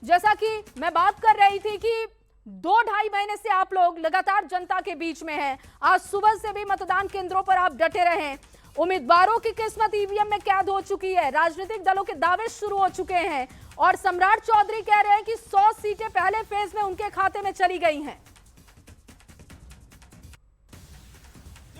जैसा कि मैं बात कर रही थी कि 2-2.5 महीने से आप लोग लगातार जनता के बीच में हैं। आज सुबह से भी मतदान केंद्रों पर आप डटे रहे। उम्मीदवारों की किस्मत ईवीएम में कैद हो चुकी है, राजनीतिक दलों के दावे शुरू हो चुके हैं और सम्राट चौधरी कह रहे हैं कि 100 सीटें पहले फेज में उनके खाते में चली गई हैं।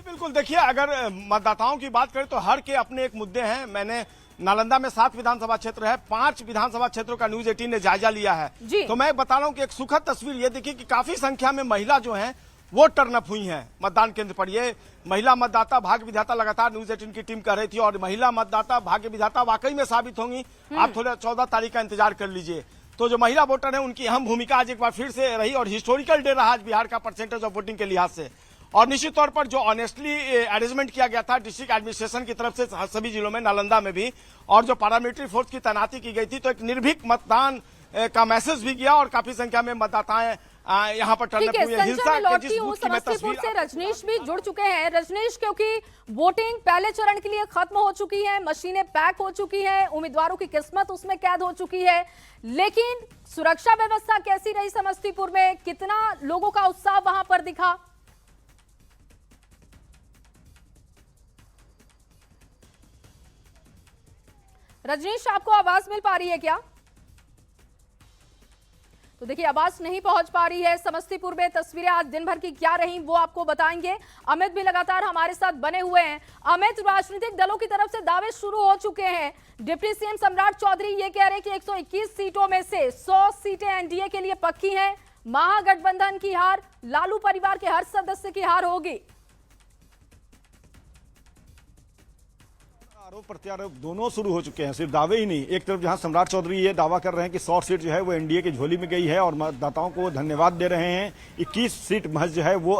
बिल्कुल, देखिए, अगर मतदाताओं की बात करें तो हर के अपने एक मुद्दे हैं। मैंने नालंदा में 7 विधानसभा क्षेत्र है, 5 विधानसभा क्षेत्रों का न्यूज 18 ने जायजा लिया है। तो मैं बता रहा हूं कि एक सुखद तस्वीर ये देखिए कि काफी संख्या में महिला जो हैं वो टर्न अप हुई हैं मतदान केंद्र पर। ये महिला मतदाता भाग्य विधाता लगातार न्यूज 18 की टीम कर रही थी और महिला मतदाता भाग्य विधाता वाकई में साबित होंगी। आप थोड़ा 14 तारीख का इंतजार कर लीजिए। तो जो महिला वोटर है उनकी अहम भूमिका आज एक बार फिर से रही और हिस्टोरिकल डे रहा आज बिहार का परसेंटेज ऑफ वोटिंग के लिहाज से। और निश्चित तौर पर जो ऑनेस्टली अरेंजमेंट किया गया था डिस्ट्रिक्ट एडमिनिस्ट्रेशन की तरफ से सभी जिलों में, नालंदा में भी, और जो पारामिलिट्री फोर्स की तैनाती की गई थी, तो एक निर्भीक मतदान का मैसेज भी गया और काफी संख्या में मतदाताएं यहाँ पर टर्न अप हुए। हिंसा के जिस बूथ की मैं तस्वीर से रजनीश भी जुड़ चुके हैं। रजनीश, क्योंकि वोटिंग पहले चरण के लिए खत्म हो चुकी है, मशीनें पैक हो चुकी हैं, उम्मीदवारों की किस्मत उसमें कैद हो चुकी है, लेकिन सुरक्षा व्यवस्था कैसी रही समस्तीपुर में? कितना लोगों का उत्साह वहां पर दिखा? रजनीश, आपको आवाज मिल पा रही है क्या? तो देखिए, आवाज नहीं पहुंच पा रही है। समस्तीपुर में तस्वीरें आज दिन भर की क्या रही वो आपको बताएंगे। अमित भी लगातार हमारे साथ बने हुए हैं। अमित, राजनीतिक दलों की तरफ से दावे शुरू हो चुके हैं। डिप्टी सीएम सम्राट चौधरी ये कह रहे हैं कि 121 सीटों में से 100 सीटें एनडीए के लिए पक्की हैं। महागठबंधन की हार, लालू परिवार के हर सदस्य की हार होगी। आरोप प्रत्यारोप दोनों शुरू हो चुके हैं, सिर्फ दावे ही नहीं। एक तरफ जहां सम्राट चौधरी ये दावा कर रहे हैं कि 100 सीट जो है वो एनडीए की झोली में गई है और मतदाताओं को धन्यवाद दे रहे हैं, 21 सीट महज जो है वो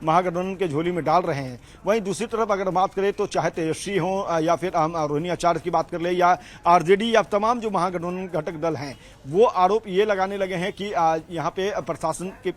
महागठबंधन के झोली में डाल रहे हैं। वहीं दूसरी तरफ अगर बात करें तो चाहे तेजस्वी हो या फिर रोहिणी आचार्य की बात कर ले या आरजेडी या तमाम जो महागठबंधन घटक दल हैं, वो आरोप ये लगाने लगे हैं कि यहाँ पे प्रशासन के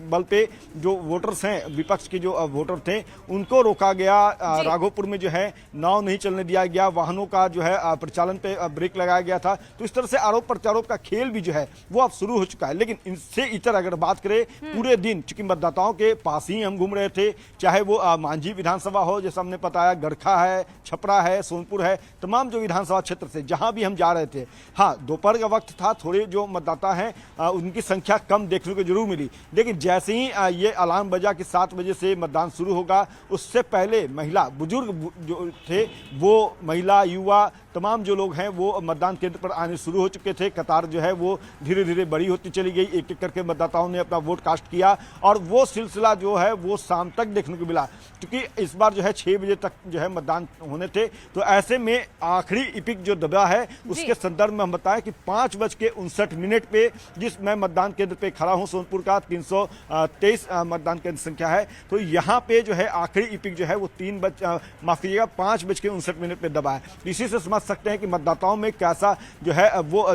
बल पे जो वोटर्स हैं, विपक्ष के जो वोटर थे, उनको रोका गया। राघोपुर में जो है नाव नहीं चलने दिया गया, वाहनों का जो है परिचालन पे ब्रेक लगाया गया था। तो इस तरह से आरोप प्रत्यारोप का खेल भी जो है वो अब शुरू हो चुका है। लेकिन इनसे इतर अगर बात करें, पूरे दिन चूंकि मतदाताओं के पास ही हम घूम रहे थे, चाहे वो मांझी विधानसभा हो, जैसा हमने बताया, गरखा है, छपरा है, सोनपुर है, तमाम जो विधानसभा क्षेत्र से जहां भी हम जा रहे थे, हाँ दोपहर का वक्त था, थोड़े जो मतदाता हैं उनकी संख्या कम देखने को जरूर मिली। लेकिन जैसे ही ये अलार्म बजा कि 7 बजे से मतदान शुरू होगा, उससे पहले महिला, बुजुर्ग जो थे, वो महिला, युवा, तमाम जो लोग हैं वो मतदान केंद्र पर आने शुरू हो चुके थे। कतार जो है वो धीरे धीरे बड़ी होती चली गई। एक एक करके मतदाताओं ने अपना वोट कास्ट किया और वो सिलसिला जो है वो शाम तक देखने को मिला, क्योंकि इस बार जो है 6 बजे तक जो है मतदान होने थे। तो ऐसे में आखिरी इपिक जो दबा है उसके संदर्भ में हम बताएं कि 5:59 पे, जिस मैं मतदान केंद्र पे खड़ा हूं, सोनपुर का 323 मतदान केंद्र संख्या है, तो यहाँ पे जो है आखिरी इपिक जो है वो 5:59 पे दबा है। इसी से समझ सकते हैं कि मतदाताओं में कैसा जो है वो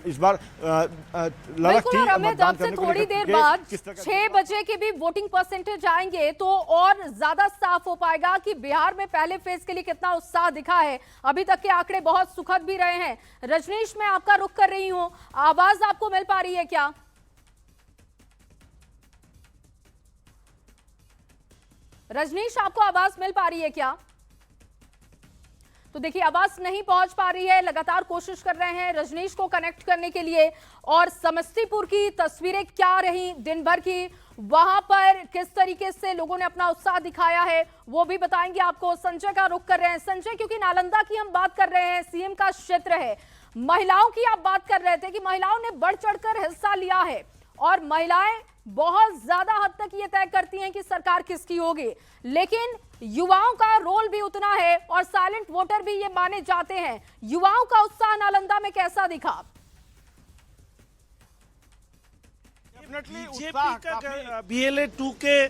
इस बार लड़क थी मतदान करने को थोड़ी देर बाद 6 बजे के भी वोटिंग परसेंटेज आएंगे तो और ज्यादा साफ हो पाएगा कि बिहार में पहले फेज के लिए कितना उत्साह दिखा है। अभी तक के आंकड़े बहुत सुखद भी रहे हैं। रजनीश, मैं आपका रुख कर रही हूं, आवाज आपको मिल पा रही है क्या? रजनीश, आपको आवाज मिल पा रही है क्या? तो देखिए, आवाज नहीं पहुंच पा रही है। लगातार कोशिश कर रहे हैं रजनीश को कनेक्ट करने के लिए। और समस्तीपुर की तस्वीरें क्या रही दिन भर की, वहां पर किस तरीके से लोगों ने अपना उत्साह दिखाया है, वो भी बताएंगे आपको। संजय का रुख कर रहे हैं। संजय, क्योंकि नालंदा की हम बात कर रहे हैं, सीएम का क्षेत्र है, महिलाओं की आप बात कर रहे थे कि महिलाओं ने बढ़ चढ़कर हिस्सा लिया है और महिलाएं बहुत ज्यादा हद तक ये तय करती हैं कि सरकार किसकी होगी, लेकिन युवाओं का रोल भी उतना है और साइलेंट वोटर भी ये माने जाते हैं। युवाओं का उत्साह नालंदा में कैसा दिखा? बीजेपी का BLA 2 के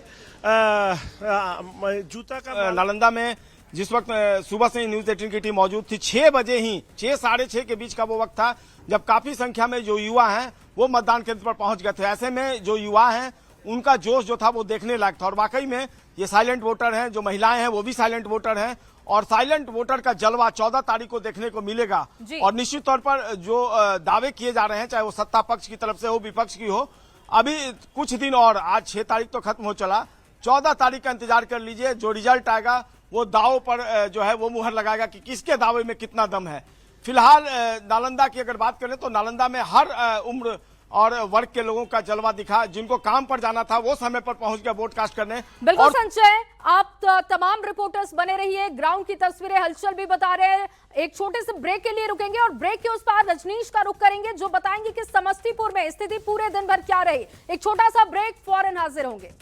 जूता का नालंदा में जिस वक्त सुबह से ही न्यूज 18 की टीम मौजूद थी, 6 बजे ही, 6 साढ़े 6 के बीच का वो वक्त था जब काफी संख्या में जो युवा हैं वो मतदान केंद्र पर पहुंच गए थे। ऐसे में जो युवा हैं उनका जोश जो था वो देखने लायक था और वाकई में ये साइलेंट वोटर हैं, जो महिलाएं हैं वो भी साइलेंट वोटर हैं और साइलेंट वोटर का जलवा 14 तारीख को देखने को मिलेगा। और निश्चित तौर पर जो दावे किए जा रहे हैं, चाहे वो सत्ता पक्ष की तरफ से हो, विपक्ष की हो, अभी कुछ दिन और, आज 6 तारीख तो खत्म हो चला, 14 तारीख का इंतजार कर लीजिए। जो रिजल्ट आएगा वो दाव पर जो है वो मुहर लगाएगा कि किसके दावे में कितना दम है। फिलहाल नालंदा की अगर बात करें तो नालंदा में हर उम्र और वर्ग के लोगों का जलवा दिखा। जिनको काम पर जाना था वो समय पर पहुंच गया वोट कास्ट करने। बिल्कुल संजय, आप तमाम रिपोर्टर्स बने रहिए, ग्राउंड की तस्वीरें हलचल भी बता रहे हैं। एक छोटे से ब्रेक के लिए रुकेंगे और ब्रेक के उस पार रजनीश का रुख करेंगे, जो बताएंगे कि समस्तीपुर में स्थिति पूरे दिन भर क्या रही। एक छोटा सा ब्रेक, फौरन हाजिर होंगे।